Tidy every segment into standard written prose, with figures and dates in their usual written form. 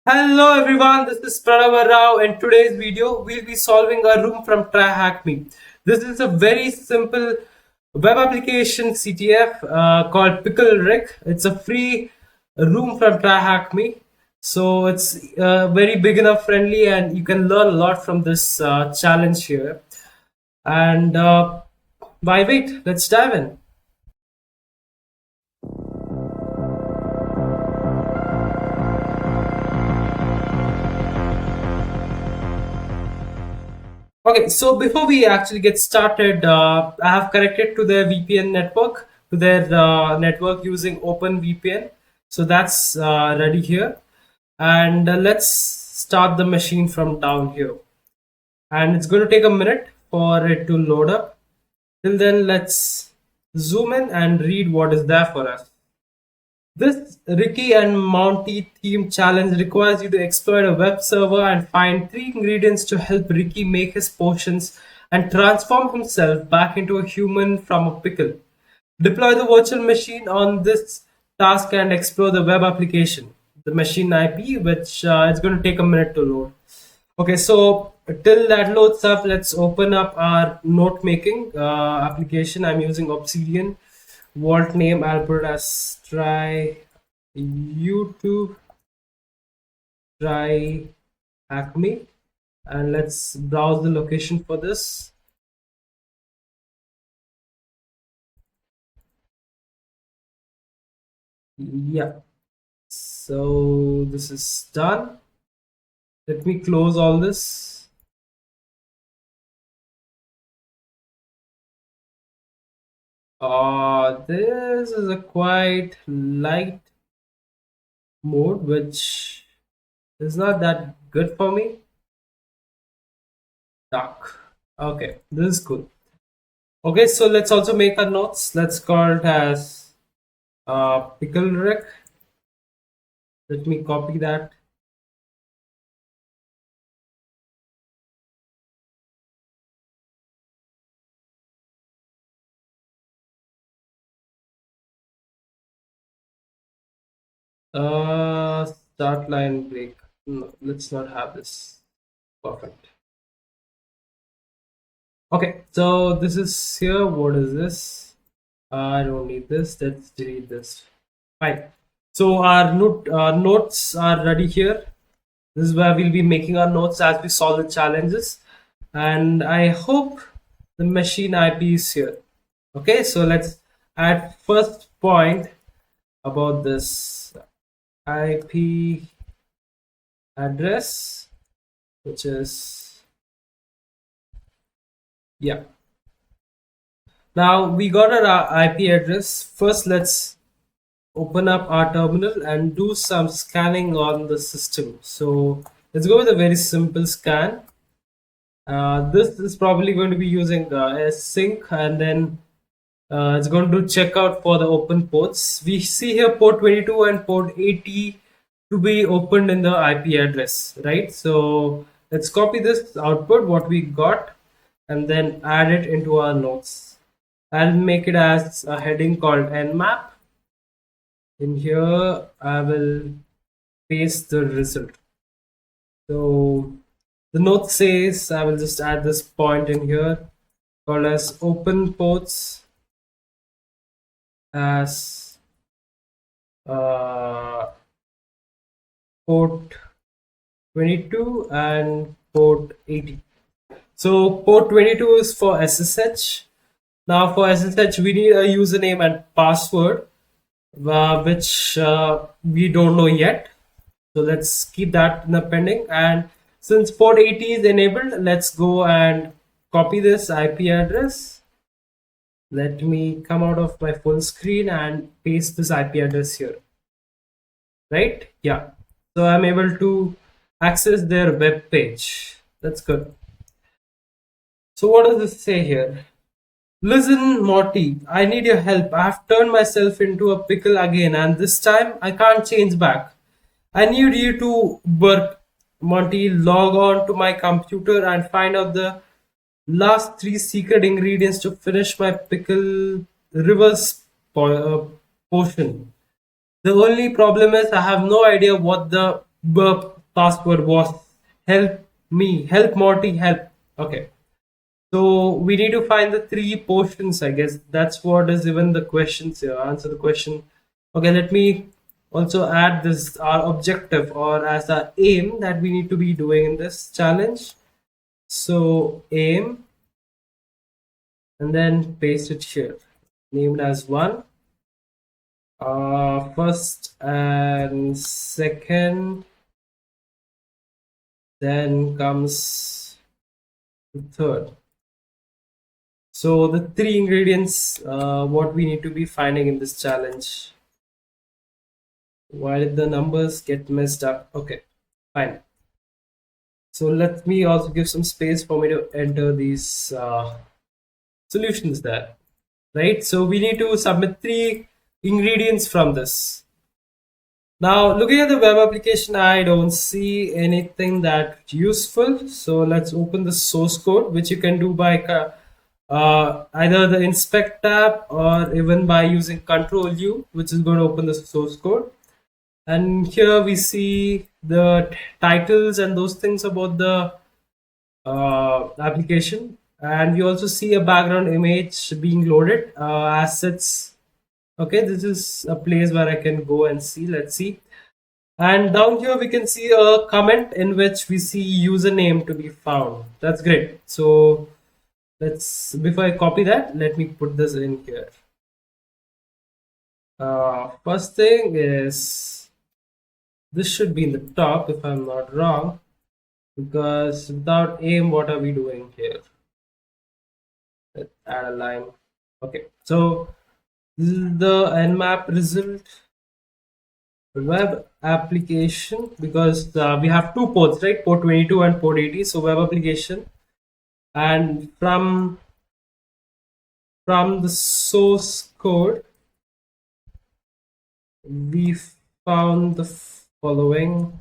Hello everyone, this is Pranava Rao and today's video we'll be solving a room from TryHackMe. This is a very simple web application CTF called PickleRick. It's a free room from TryHackMe. So it's very beginner friendly and you can learn a lot from this challenge here. And why wait, let's dive in. Okay, so before we actually get started, I have connected to their VPN network, to their network using OpenVPN. So that's ready here. And let's start the machine from down here. And it's going to take a minute for it to load up. Till then, let's zoom in and read what is there for us. This Ricky and Monty theme challenge requires you to exploit a web server and find three ingredients to help Ricky make his potions and transform himself back into a human from a pickle. Deploy the virtual machine on this task and explore the web application, the machine IP, which is going to take a minute to load. Okay, so till that loads up, let's open up our note making application. I'm using Obsidian. Vault name I'll put as try YouTube try Acme, and let's browse the location for this. Yeah, so this is done. Let me close all this. This is a quite light mode, which is not that good for me. Dark. Okay, this is cool. Okay, so let's also make our notes. Let's call it as PickleRick. Let me copy that. Start line break. No, let's not have this. Perfect. Okay, so this is here. What is this? I don't need this. Let's delete this. Fine. So our notes are ready here. This is where we'll be making our notes as we solve the challenges. And I hope the machine IP is here. Okay, so let's add first point about this IP address, which is, yeah. Now we got our IP address. First, let's open up our terminal and do some scanning on the system. So let's go with a very simple scan. This is probably going to be using a sync, and then it's going to check out for the open ports. We see here port 22 and port 80 to be opened in the IP address, right? So let's copy this output, what we got, and then add it into our notes. I'll make it as a heading called nmap. In here, I will paste the result. So the note says, I will just add this point in here called as open ports as port 22 and port 80. So port 22 is for SSH. Now for SSH, we need a username and password, which we don't know yet. So let's keep that in the pending. And since port 80 is enabled, let's go and copy this IP address. Let me come out of my full screen and paste this IP address here. Right? Yeah. So I'm able to access their web page. That's good. So what does this say here? Listen, Morty, I need your help. I have turned myself into a pickle again, and this time I can't change back. I need you to work, Monty, log on to my computer and find out the last three secret ingredients to finish my pickle reverse potion. The only problem is I have no idea what the password was help Morty, help. Okay. So we need to find the three portions, I guess. That's what is even the questions here. Answer the question. Okay, let me also add this our objective or as our aim that we need to be doing in this challenge. So aim and then paste it here. Named as one. First and second, then comes the third. So the three ingredients, what we need to be finding in this challenge. Why did the numbers get messed up? Okay, fine. So let me also give some space for me to enter these solutions there, right? So we need to submit three ingredients from this. Now, looking at the web application, I don't see anything that useful. So let's open the source code, which you can do by either the inspect tab or even by using Control U, which is going to open the source code. And here we see the titles and those things about the application. And we also see a background image being loaded, assets. Okay, this is a place where I can go and see. Let's see. And down here we can see a comment in which we see username to be found. That's great. So let's, before I copy that, let me put this in here. First thing is, this should be in the top if I'm not wrong, because without aim, what are we doing here? Let's add a line. Okay, so this is the nmap result web application, because we have two ports, right? Port 22 and port 80. So web application, and from the source code we found the following.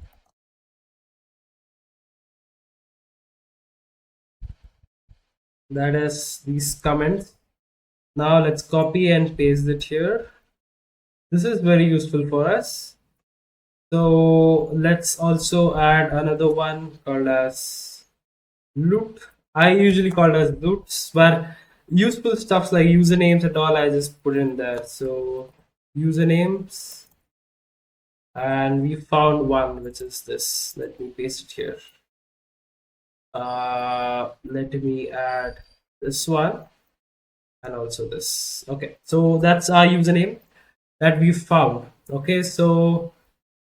That is these comments. Now let's copy and paste it here. This is very useful for us. So let's also add another one called as loot. I usually call it as loots, where useful stuffs like usernames and all I just put in there. So usernames, and we found one, which is this. Let me paste it here. Let me add this one and also this. Okay, so that's our username that we found. Okay, so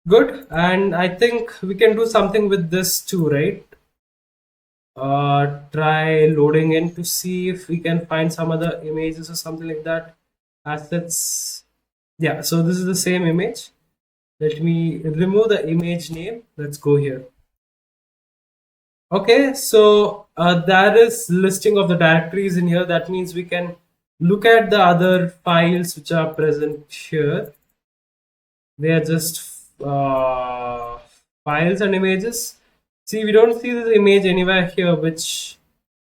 good, and I think we can do something with this too, right? Try loading in to see if we can find some other images or something like that. Assets. Yeah, so this is the same image. Let me remove the image name. Let's go here. Okay, so there is listing of the directories in here. That means we can look at the other files which are present here. They are just files and images. See, we don't see this image anywhere here, which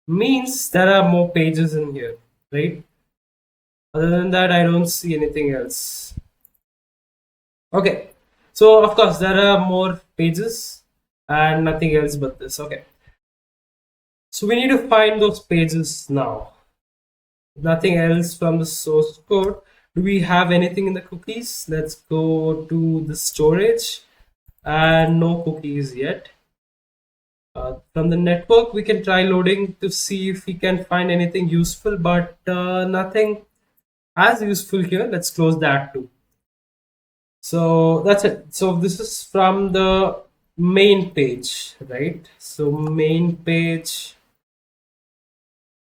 means there are more pages in here, right? Other than that, I don't see anything else. Okay, so of course there are more pages and nothing else but this. Okay, so we need to find those pages now. Nothing else from the source code. Do we have anything in the cookies? Let's go to the storage, and no cookies yet. From the network, we can try loading to see if we can find anything useful, but nothing as useful here. Let's close that too. So that's it. So this is from the main page, right? So main page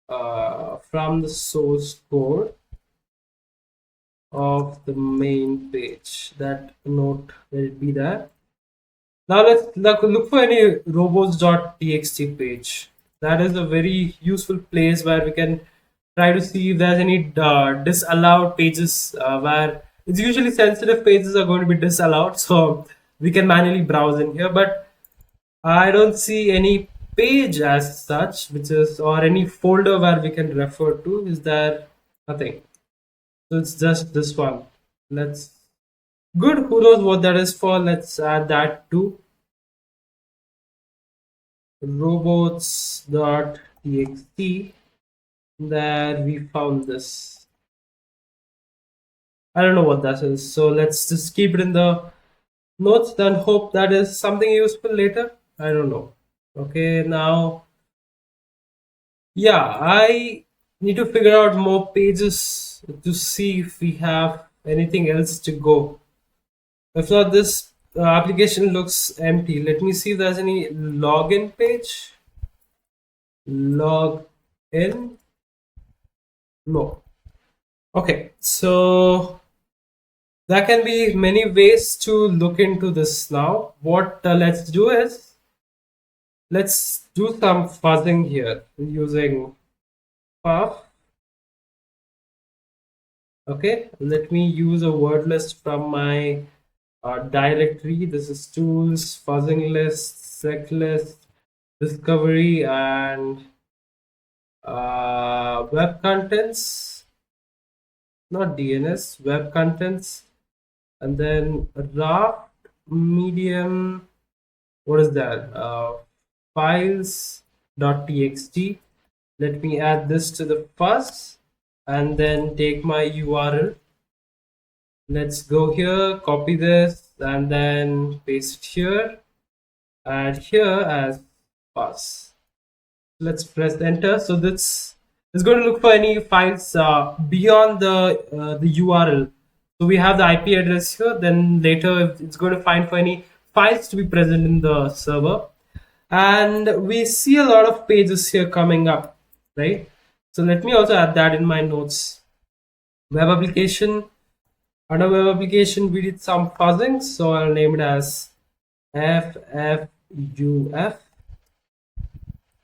from the source code of the main page. That note will be there. Now let's look for any robots.txt page. That is a very useful place where we can try to see if there's any disallowed pages where it's usually sensitive pages are going to be disallowed. So we can manually browse in here, but I don't see any page as such, which is, or any folder where we can refer to. Is there? Nothing. So it's just this one. Let's, good. Who knows what that is for? Let's add that too. robots.txt. There we found this. I don't know what that is. So let's just keep it in the notes, then hope that is something useful later. I don't know. Okay, now, yeah, I need to figure out more pages to see if we have anything else to go. If not, this application looks empty. Let me see if there's any login page. Log in. No. Okay, so there can be many ways to look into this now. What let's do is let's do some fuzzing here using puff. Okay, let me use a word list from my directory. This is tools, fuzzing list, sec list, discovery, and web contents, not DNS, web contents, and then raft, medium, what is that? Files.txt. Let me add this to the fuzz and then take my URL. Let's go here, copy this, and then paste it here, add here as fuzz. Let's press enter. So this is going to look for any files beyond the URL. So we have the IP address here. Then later it's going to find for any files to be present in the server. And we see a lot of pages here coming up, right? So let me also add that in my notes. Web application. Under web application, we did some fuzzing. So I'll name it as FFUF.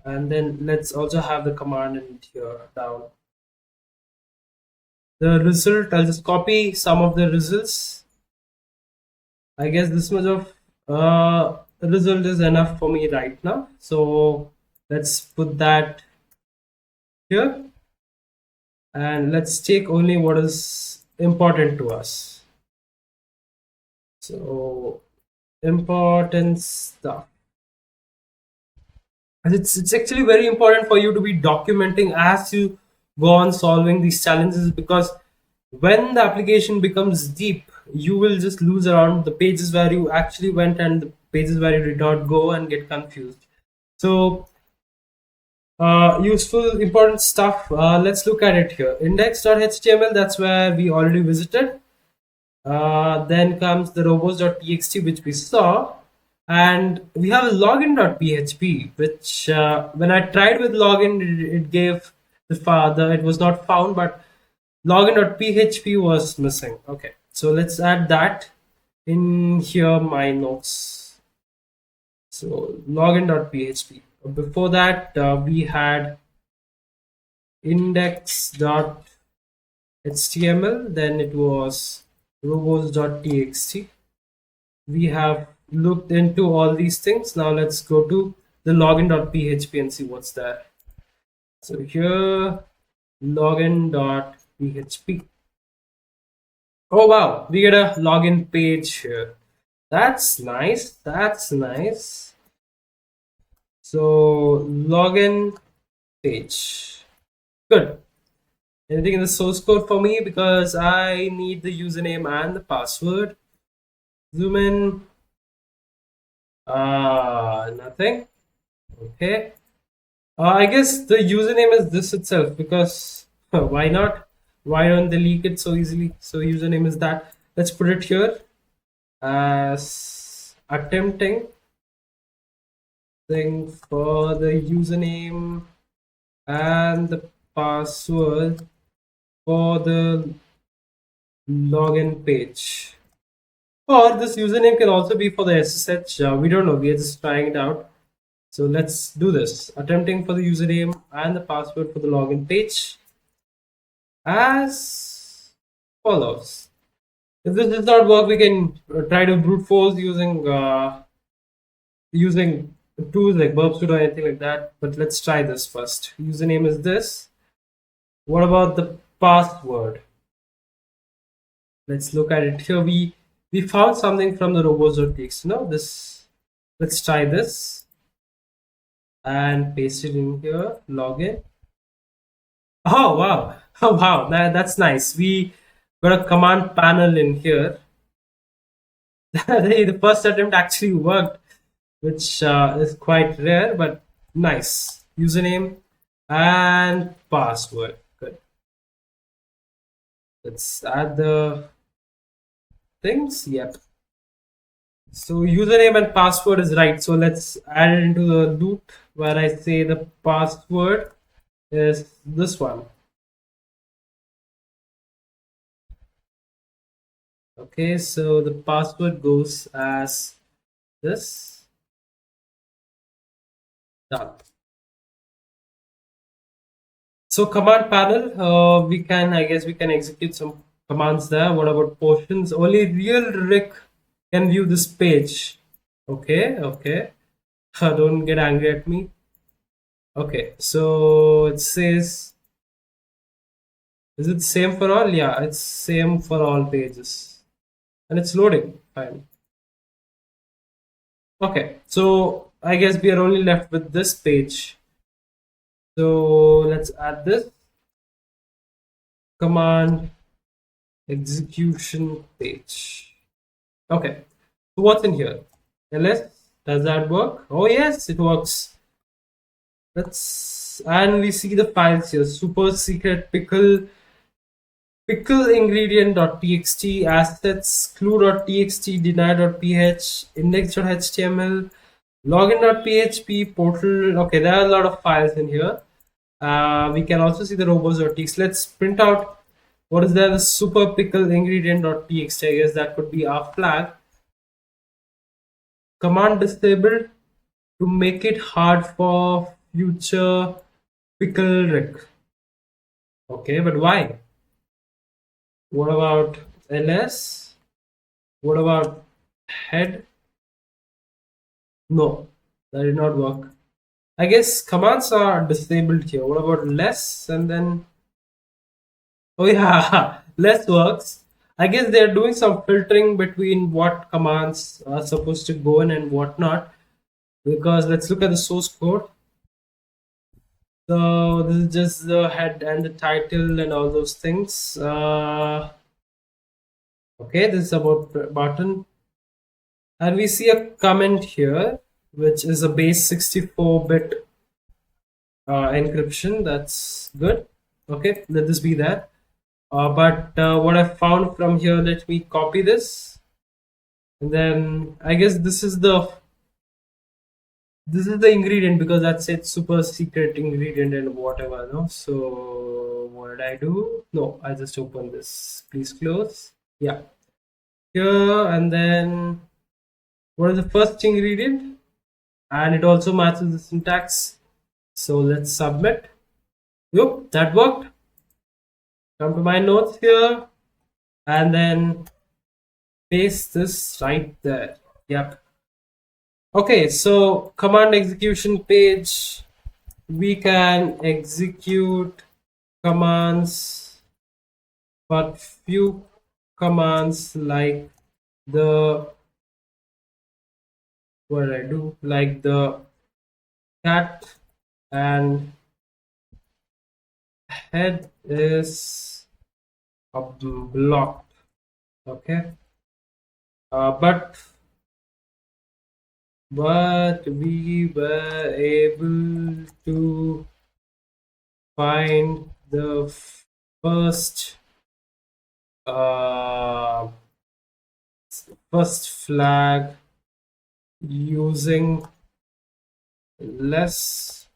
And then let's also have the command in here down. The result, I'll just copy some of the results. I guess this much of result is enough for me right now. So let's put that here. And let's take only what is important to us. So important stuff. And it's actually very important for you to be documenting as you go on solving these challenges, because when the application becomes deep, you will just lose around the pages where you actually went and the pages where you did not go and get confused. So useful important stuff, let's look at it here. Index.html, that's where we already visited. Then comes the robots.txt, which we saw, and we have a login.php, which when I tried with login, it gave it was not found, but login.php was missing. Okay, so let's add that in here, my notes. So login.php. Before that, we had index.html, then it was robots.txt. We have looked into all these things. Now let's go to the login.php and see what's there. So here, login.php. Oh wow, we get a login page here. That's nice. That's nice. So login page. Good. Anything in the source code for me, because I need the username and the password. Zoom in. Nothing. Okay. I guess the username is this itself, because why not? Why don't they leak it so easily? So username is that. Let's put it here as attempting thing for the username and the password for the login page. Or this username can also be for the SSH. We don't know. We are just trying it out. So let's do this. Attempting for the username and the password for the login page as follows. If this does not work, we can try to brute force using tools like burpsuit or anything like that. But let's try this first. Username is this. What about the password? Let's look at it here. We found something from the robots.txt. No, this. Let's try this. and paste it in here. Login. Oh wow! Oh wow! That's nice. We got a command panel in here. The first attempt actually worked, which is quite rare, but nice. Username and password. Good. Let's add the things. Yep. So username and password is right. So let's add it into the loop where I say the password is this one. Okay, so the password goes as this. Done. So command panel, we can, I guess we can execute some commands there. What about portions? Only real Rick can view this page. Okay, okay. Don't get angry at me. Okay, so it says, is it same for all? Yeah, it's same for all pages. And it's loading. Fine. Okay, so I guess we are only left with this page. So let's add this command execution page. Okay, so what's in here? ls, does that work? Oh yes, it works. Let's, and we see the files here. Super secret pickle ingredient.txt, assets, clue.txt, deny.ph, index.html, login.php, portal. Okay, there are a lot of files in here. We can also see the robots.txt. Let's print out what is there, the super pickle ingredient.txt. I guess that could be our flag. Command disabled to make it hard for future PickleRick. Okay, but why? What about ls? What about head? No, that did not work. I guess commands are disabled here. What about less? And then, oh yeah, less works. I guess they're doing some filtering between what commands are supposed to go in and what not. Because let's look at the source code. So this is just the head and the title and all those things. Okay, this is about button. And we see a comment here, which is a base 64-bit encryption. That's good. Okay, let this be there. But what I found from here, let me copy this. And then I guess this is the ingredient, because that's it, super secret ingredient and whatever. No, so what did I do? No, I just opened this. Please close. Yeah, here, and then what is the first ingredient? And it also matches the syntax. So let's submit. Yep, that worked. Come to my notes here, and then paste this right there. Yep. Okay, so command execution page, we can execute commands, but few commands like the, what I do, like the cat and head is blocked. Okay, but we were able to find the first uh, first flag using less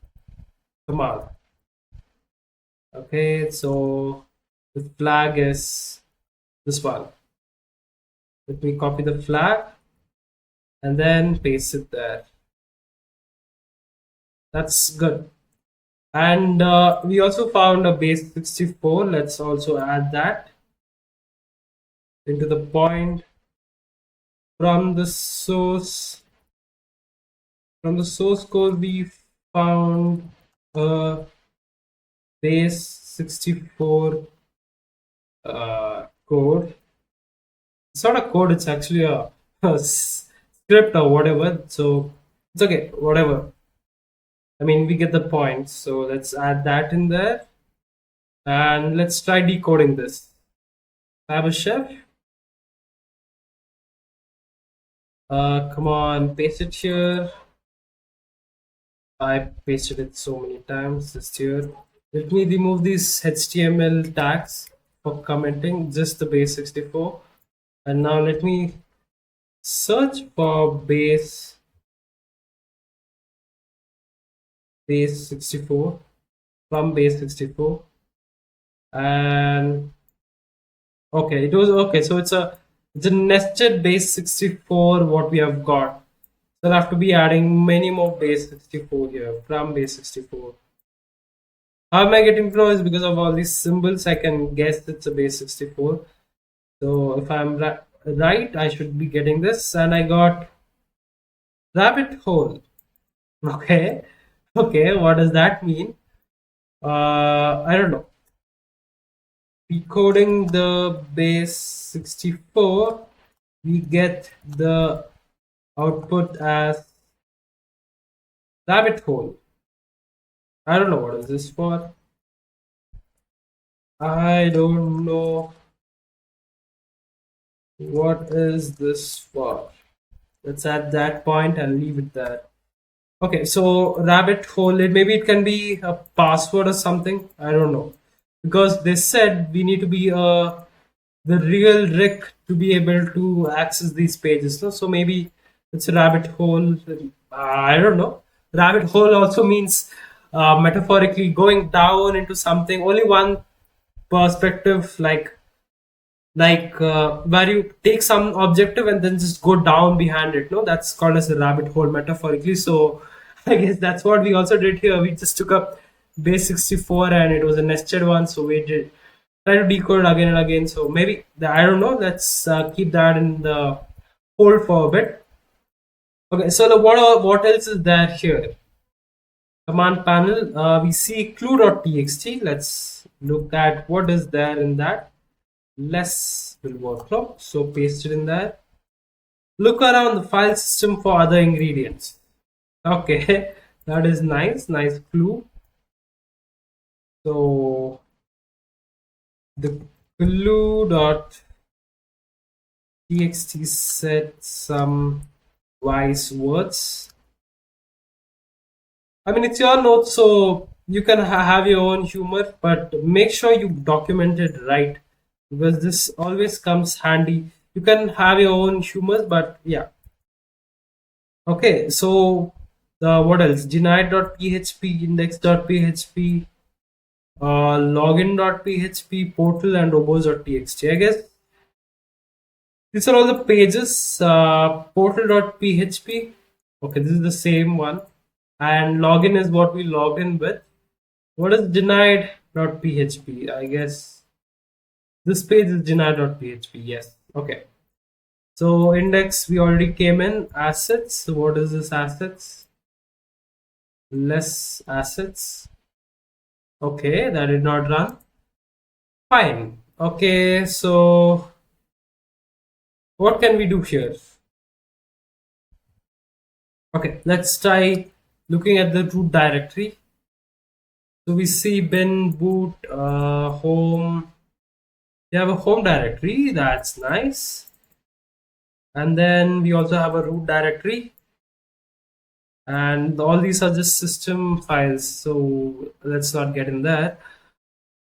command. Okay, so the flag is this one. Let me copy the flag and then paste it there. That's good. And we also found a base 64. Let's also add that into the point. From the source code, we found a base 64 code. It's not a code, it's actually a script or whatever. So it's okay, whatever. I mean, we get the point. So let's add that in there and let's try decoding this. Chef, come on, paste it here. I pasted it so many times just here. Let me remove these HTML tags for commenting, just the base 64. And now let me search for base 64 from base 64. And okay, it was okay. So it's a nested base 64 what we have got. So I'll have to be adding many more base 64 here from base 64. How am I getting to know is because of all these symbols. I can guess it's a base 64. So if I'm right, I should be getting this. And I got rabbit hole. Okay. Okay. What does that mean? I don't know. Decoding the base 64, we get the output as rabbit hole. I don't know what is this for. I don't know what is this for. Let's add that point and leave it there. Okay, so rabbit hole, maybe it can be a password or something. I don't know. Because they said we need to be the real Rick to be able to access these pages. No? So maybe it's a rabbit hole. I don't know. Rabbit hole also means metaphorically going down into something. Only one perspective, where you take some objective and then just go down behind it. No, that's called as a rabbit hole metaphorically. So I guess that's what we also did here. We just took up base 64 and it was a nested one, so we did try to decode it again and again. So maybe I don't know. Let's keep that in the hold for a bit. Okay, so what else is there here? Command panel. We see clue.txt. Let's look at what is there in that. Less will work now. So paste it in there. Look around the file system for other ingredients. Okay, that is nice. Nice clue. So the clue.txt set some wise words. I mean, it's your notes, so you can have your own humor, but make sure you document it right because this always comes handy. You can have your own humor, but yeah. Okay, so the what else? Denied.php, index.php, login.php, portal, and robos.txt. I guess these are all the pages. Portal.php. Okay, this is the same one. And login is what we logged in with. What is denied.php? I guess this page is denied.php. Yes. Okay. So index we already came in. Assets. So what is this assets? Less assets. Okay, that did not run. Fine. Okay, so what can we do here? Okay, let's try looking at the root directory. So we see bin, boot, home. We have a home directory. That's nice. And then we also have a root directory. And all these are just system files. So let's not get in there.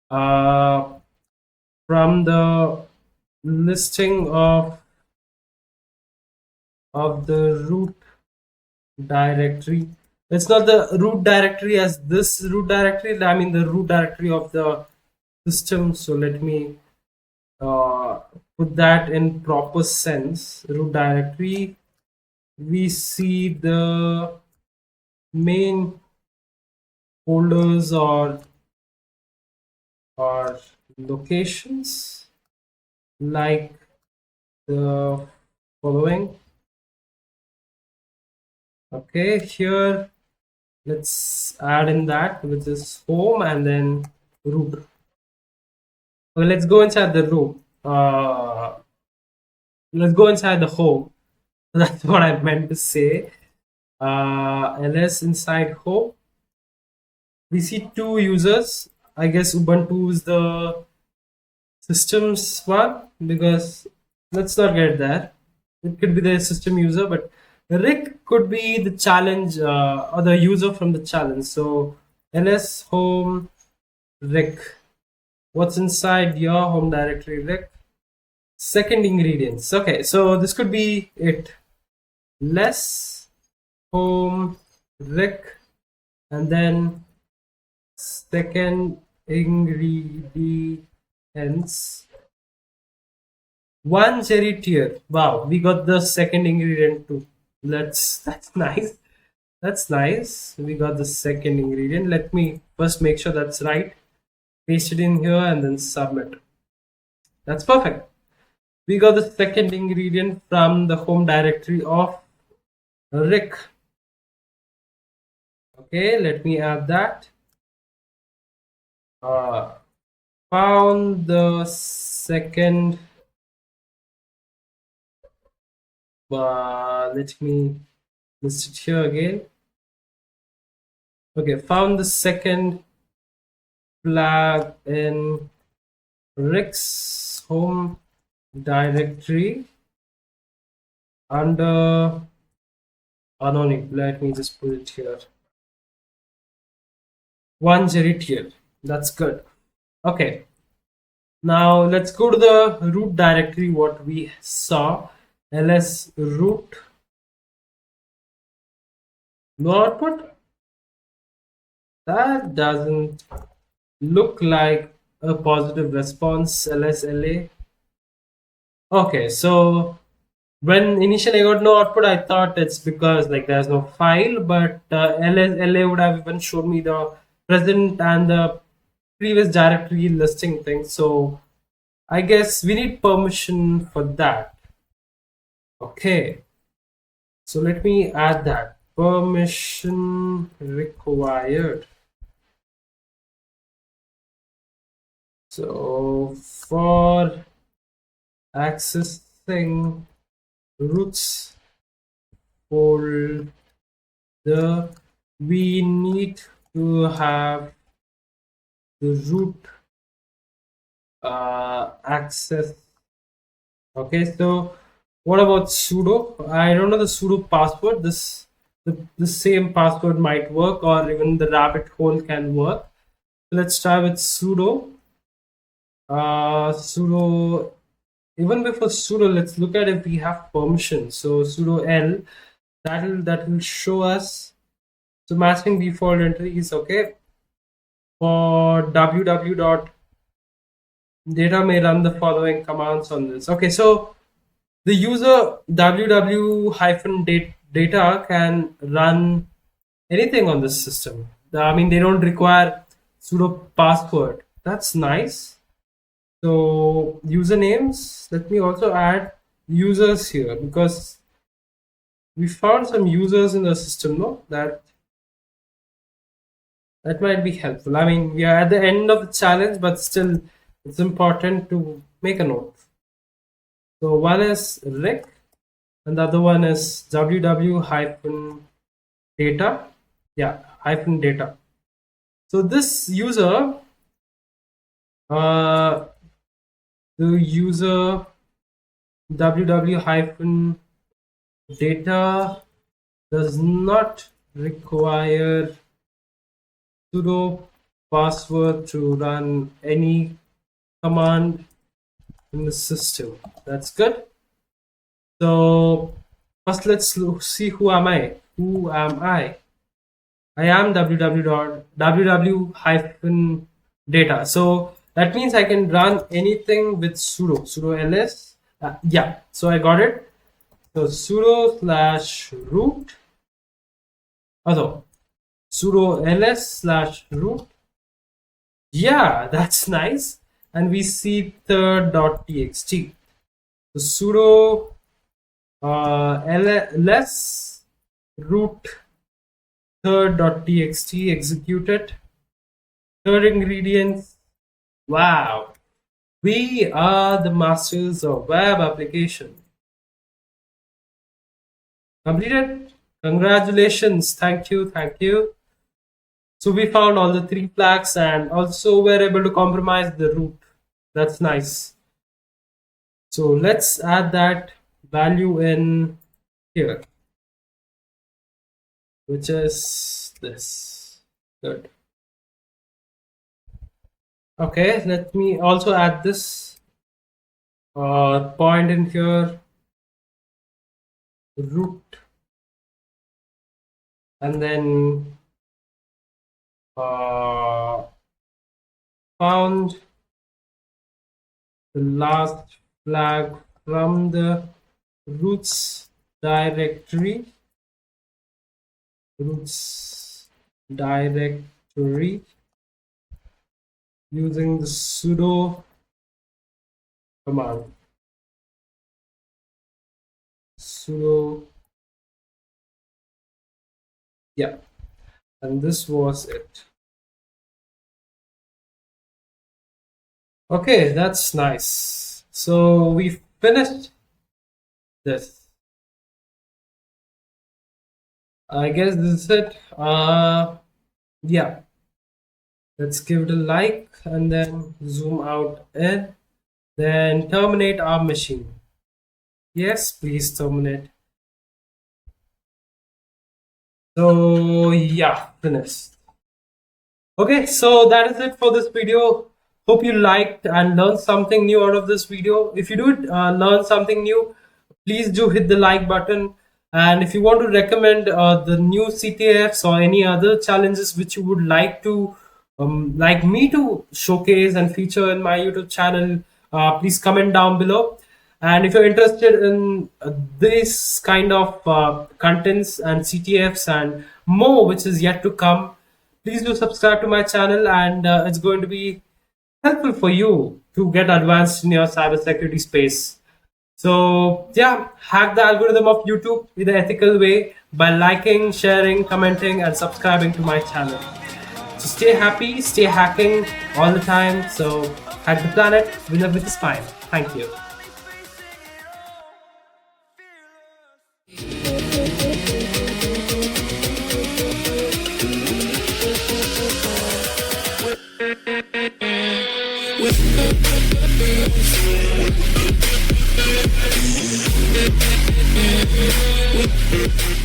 From the listing of the root directory, it's not the root directory as this root directory. I mean the root directory of the system. So let me put that in proper sense. Root directory, we see the main folders or locations like the following. Okay, here let's add in that, which is home and then root. Okay, let's go inside the root. Let's go inside the home. That's what I meant to say. Ls inside home. We see two users. I guess Ubuntu is the systems one, because let's not get there. It could be the system user, but Rick could be the challenge or the user from the challenge. So ls home Rick. What's inside your home directory, Rick? Second ingredients. Okay, so this could be it. Less home Rick, and then second ingredients. One cherry tier. Wow, we got the second ingredient too. That's nice. That's nice. We got the second ingredient. Let me first make sure that's right. Paste it in here and then submit. That's perfect. We got the second ingredient from the home directory of Rick. Okay, let me add that. Found the second. Let me list it here again. Okay, found the second flag in Rick's home directory under anonymous. Let me just put it here. One cherry tier. That's good. Okay. Now let's go to the root directory. What we saw, ls root. No output. That doesn't look like a positive response. LSLA. Okay, so when initially I got no output, I thought it's because like there's no file, but LSLA would have even shown me the present and the previous directory listing thing. So I guess we need permission for that. Okay, so let me add that. Permission required. So for accessing roots folder, we need to have the root access. Okay, so what about sudo? I don't know the sudo password. The same password might work, or even the rabbit hole can work. Let's try with sudo. Sudo. Even before sudo, let's look at if we have permission. So sudo l, that will show us. So matching default entry is okay. For www data may run the following commands on this. Okay, so the user www-data can run anything on this system. I mean, they don't require sudo password. That's nice. So usernames, let me also add users here, because we found some users in the system, no? That might be helpful. I mean, we are at the end of the challenge, but still it's important to make a note. So one is Rick and the other one is www-data. Yeah, hyphen data. So this user, the user www-data does not require sudo password to run any command in the system. That's good. So first let's see who am I. Who am I? I am www-data. So that means I can run anything with sudo ls. Yeah, so I got it. So sudo /root. Also, sudo ls/root. Yeah, that's nice. And we see third.txt. So sudo ls root third.txt executed. Third ingredients. Wow, we are the masters of web application. Completed. Congratulations. Thank you. So we found all the 3 flags, and also we're able to compromise the root. That's nice. So let's add that value in here, which is this. Good. Okay, let me also add this point in here, root, and then found the last flag from the roots directory, using the sudo command. Yeah, and this was it. Okay, that's nice. So we finished this. I guess this is it. Yeah, let's give it a like and then zoom out in. Then terminate our machine. Yes, please terminate. So yeah, finished. Okay, so that is it for this video. Hope you liked and learned something new out of this video. If you did learn something new, please do hit the like button. And if you want to recommend the new CTFs or any other challenges which you would like me to showcase and feature in my YouTube channel, please comment down below. And if you're interested in this kind of contents and CTFs and more, which is yet to come, please do subscribe to my channel, and it's going to be helpful for you to get advanced in your cybersecurity space. So yeah, hack the algorithm of YouTube in an ethical way by liking, sharing, commenting, and subscribing to my channel. So stay happy, stay hacking all the time. So hack the planet, we live with a spine. Thank you. With